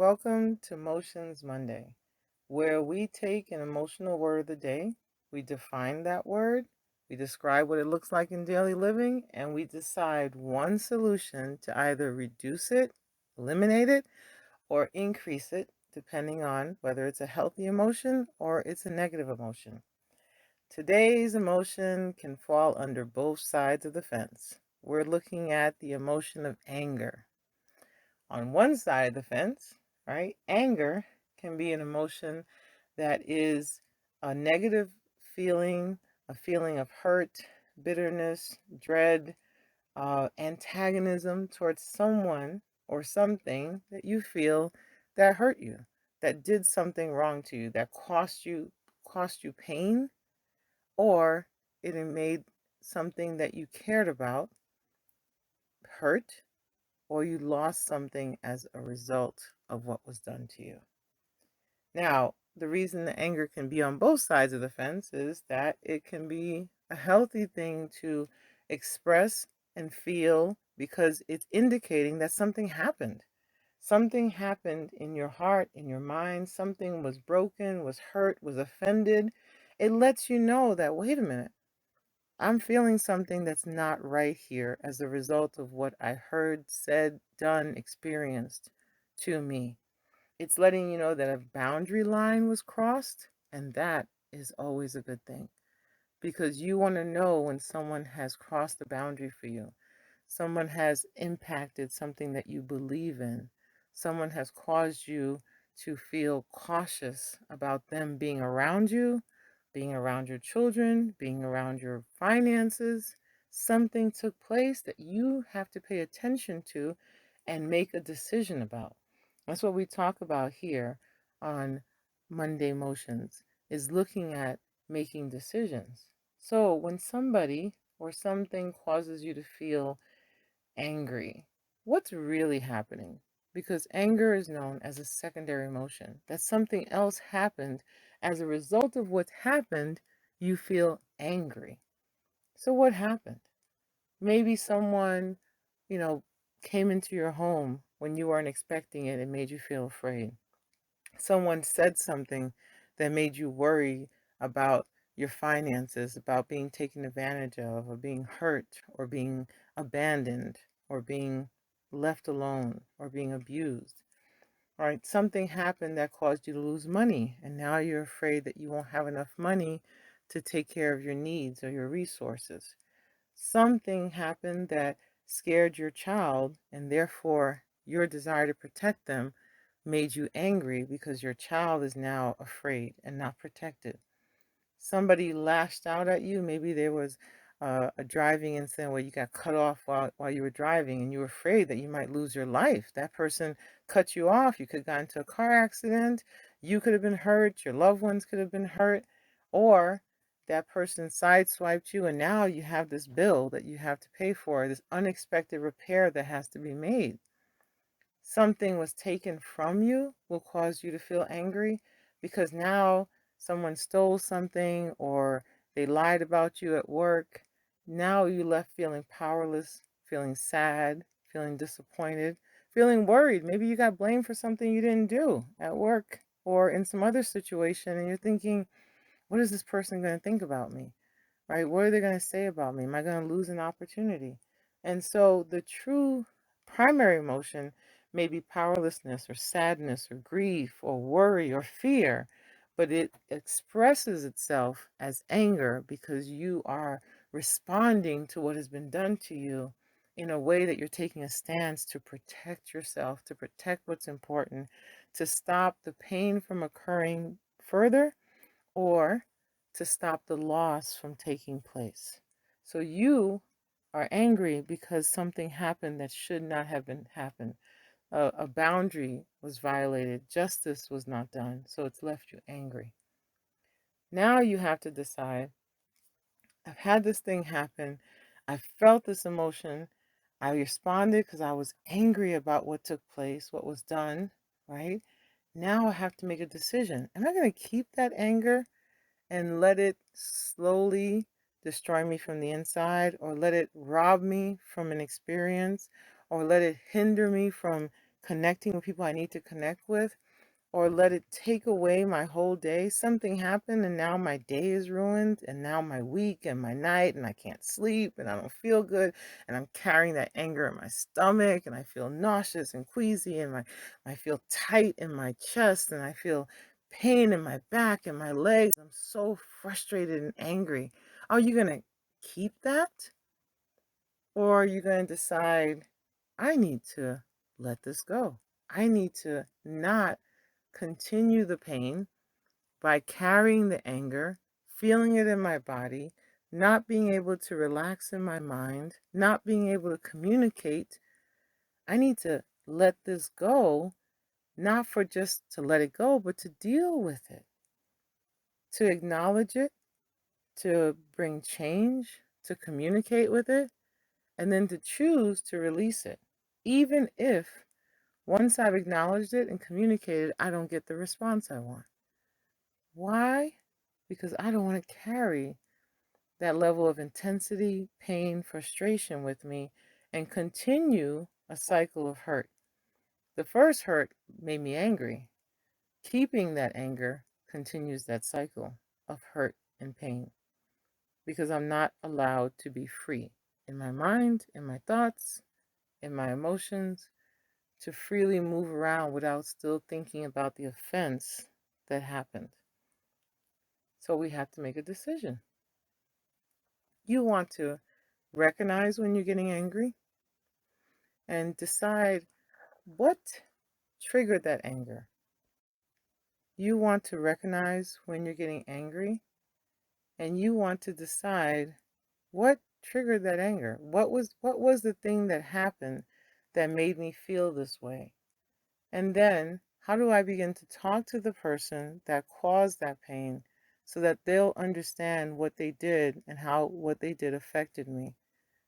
Welcome to Motions Monday, where we take an emotional word of the day, we define that word, we describe what it looks like in daily living, and we decide one solution to either reduce it, eliminate it, or increase it, depending on whether it's a healthy emotion or it's a negative emotion. Today's emotion can fall under both sides of the fence. We're looking at the emotion of anger. On one side of the fence, right? Anger can be an emotion that is a negative feeling, a feeling of hurt, bitterness, dread, antagonism towards someone or something that you feel that hurt you, that did something wrong to you, that cost you pain, or it made something that you cared about hurt, or you lost something as a result of what was done to you. Now, the reason the anger can be on both sides of the fence is that it can be a healthy thing to express and feel because it's indicating that something happened. Something happened in your heart, in your mind, something was broken, was hurt, was offended. It lets you know that, wait a minute, I'm feeling something that's not right here as a result of what I heard, said, done, experienced to me. It's letting you know that a boundary line was crossed, and that is always a good thing because you want to know when someone has crossed the boundary for you. Someone has impacted something that you believe in. Someone has caused you to feel cautious about them being around you, being around your children, being around your finances. Something took place that you have to pay attention to and make a decision about. That's what we talk about here on Monday Motions, is looking at making decisions. So when somebody or something causes you to feel angry, what's really happening? Because anger is known as a secondary emotion. That something else happened. As a result of what happened, you feel angry. So what happened? Maybe someone, you know, came into your home when you weren't expecting it and made you feel afraid. Someone said something that made you worry about your finances, about being taken advantage of, or being hurt, or being abandoned, or being left alone, or being abused. Right? Something happened that caused you to lose money, and now you're afraid that you won't have enough money to take care of your needs or your resources. Something happened that scared your child, and therefore your desire to protect them made you angry because your child is now afraid and not protected. Somebody lashed out at you. Maybe there was a driving incident where you got cut off while you were driving and you were afraid that you might lose your life. That person cut you off. You could have gotten into a car accident. You could have been hurt. Your loved ones could have been hurt. Or that person sideswiped you and now you have this bill that you have to pay for, this unexpected repair that has to be made. Something was taken from you will cause you to feel angry because now someone stole something or they lied about you at work. Now you left feeling powerless, feeling sad, feeling disappointed, feeling worried. Maybe you got blamed for something you didn't do at work or in some other situation, and you're thinking, what is this person going to think about me? Right? What are they going to say about me? Am I going to lose an opportunity? And so the true primary emotion may be powerlessness or sadness or grief or worry or fear, but it expresses itself as anger because you are responding to what has been done to you in a way that you're taking a stance to protect yourself, to protect what's important, to stop the pain from occurring further, or to stop the loss from taking place. So you are angry because something happened that should not have been happened. A boundary was violated, justice was not done, so it's left you angry. Now you have to decide, I've had this thing happen, I felt this emotion, I responded because I was angry about what took place, what was done, right? Now I have to make a decision. Am I going to keep that anger and let it slowly destroy me from the inside, or let it rob me from an experience, or let it hinder me from connecting with people I need to connect with, or let it take away my whole day. Something happened and now my day is ruined, and now my week and my night, and I can't sleep and I don't feel good, and I'm carrying that anger in my stomach, and I feel nauseous and queasy, and I feel tight in my chest, and I feel pain in my back and my legs. I'm so frustrated and angry. Are you going to keep that? Or are you going to decide, I need to let this go? I need to not continue the pain by carrying the anger, feeling it in my body, not being able to relax in my mind, not being able to communicate. I need to let this go, not for just to let it go, but to deal with it, to acknowledge it, to bring change, to communicate with it, and then to choose to release it, even if once I've acknowledged it and communicated, I don't get the response I want. Why? Because I don't want to carry that level of intensity, pain, frustration with me and continue a cycle of hurt. The first hurt made me angry. Keeping that anger continues that cycle of hurt and pain because I'm not allowed to be free in my mind, in my thoughts, in my emotions, to freely move around without still thinking about the offense that happened. So we have to make a decision. You want to recognize when you're getting angry and decide what triggered that anger. You want to recognize when you're getting angry, and you want to decide what triggered that anger. What was the thing that happened that made me feel this way? And then how do I begin to talk to the person that caused that pain so that they'll understand what they did and how what they did affected me,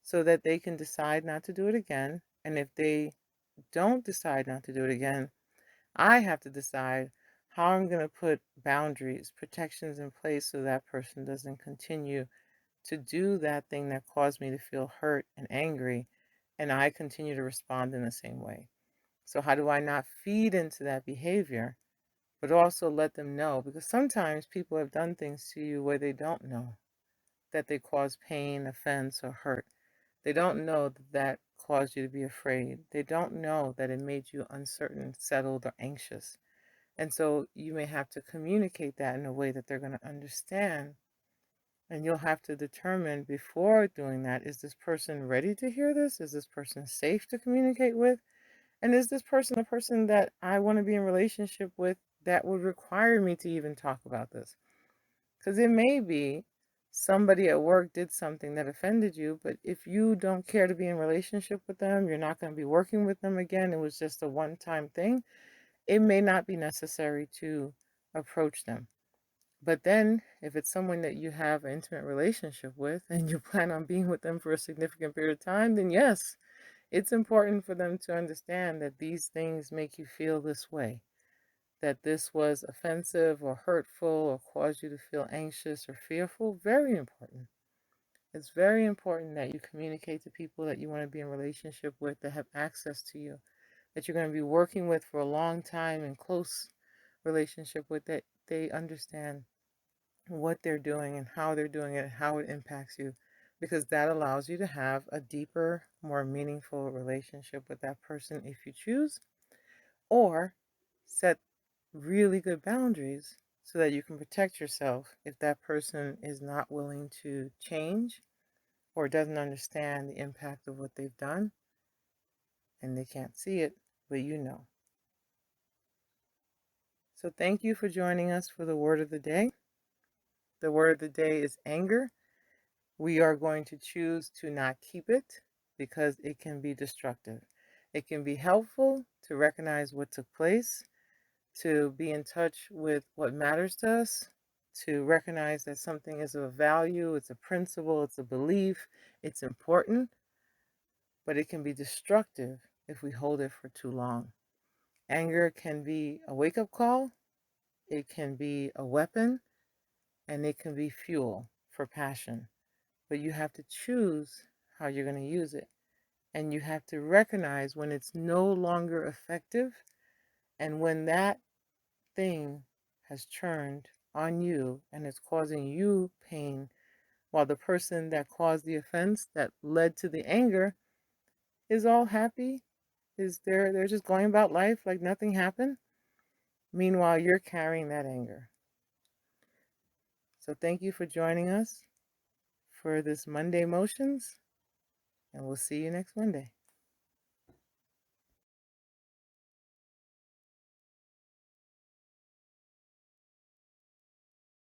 so that they can decide not to do it again. And if they don't decide not to do it again, I have to decide how I'm going to put boundaries, protections in place so that person doesn't continue to do that thing that caused me to feel hurt and angry, and I continue to respond in the same way. So, how do I not feed into that behavior, but also let them know? Because sometimes people have done things to you where they don't know that they cause pain, offense, or hurt. They don't know that that caused you to be afraid. They don't know that it made you uncertain, settled, or anxious. And so you may have to communicate that in a way that they're going to understand. And you'll have to determine before doing that, is this person ready to hear this? Is this person safe to communicate with? And is this person a person that I want to be in relationship with that would require me to even talk about this? Because it may be somebody at work did something that offended you, but if you don't care to be in relationship with them, you're not going to be working with them again, it was just a one-time thing, it may not be necessary to approach them. But then, if it's someone that you have an intimate relationship with and you plan on being with them for a significant period of time, then yes, it's important for them to understand that these things make you feel this way, that this was offensive or hurtful or caused you to feel anxious or fearful. Very important. It's very important that you communicate to people that you want to be in relationship with, that have access to you, that you're going to be working with for a long time in close relationship with, that they understand what they're doing and how they're doing it and how it impacts you, because that allows you to have a deeper, more meaningful relationship with that person if you choose, or set really good boundaries so that you can protect yourself if that person is not willing to change or doesn't understand the impact of what they've done, and they can't see it, but you know. So thank you for joining us for the word of the day. The word of the day is anger. We are going to choose to not keep it because it can be destructive. It can be helpful to recognize what took place, to be in touch with what matters to us, to recognize that something is of a value, it's a principle, it's a belief, it's important, but it can be destructive if we hold it for too long. Anger can be a wake-up call, it can be a weapon, and it can be fuel for passion. But you have to choose how you're going to use it. And you have to recognize when it's no longer effective and when that thing has turned on you and is causing you pain, while the person that caused the offense that led to the anger is all happy, is they're just going about life like nothing happened. Meanwhile, you're carrying that anger. So thank you for joining us for this Monday Motions, and we'll see you next Monday.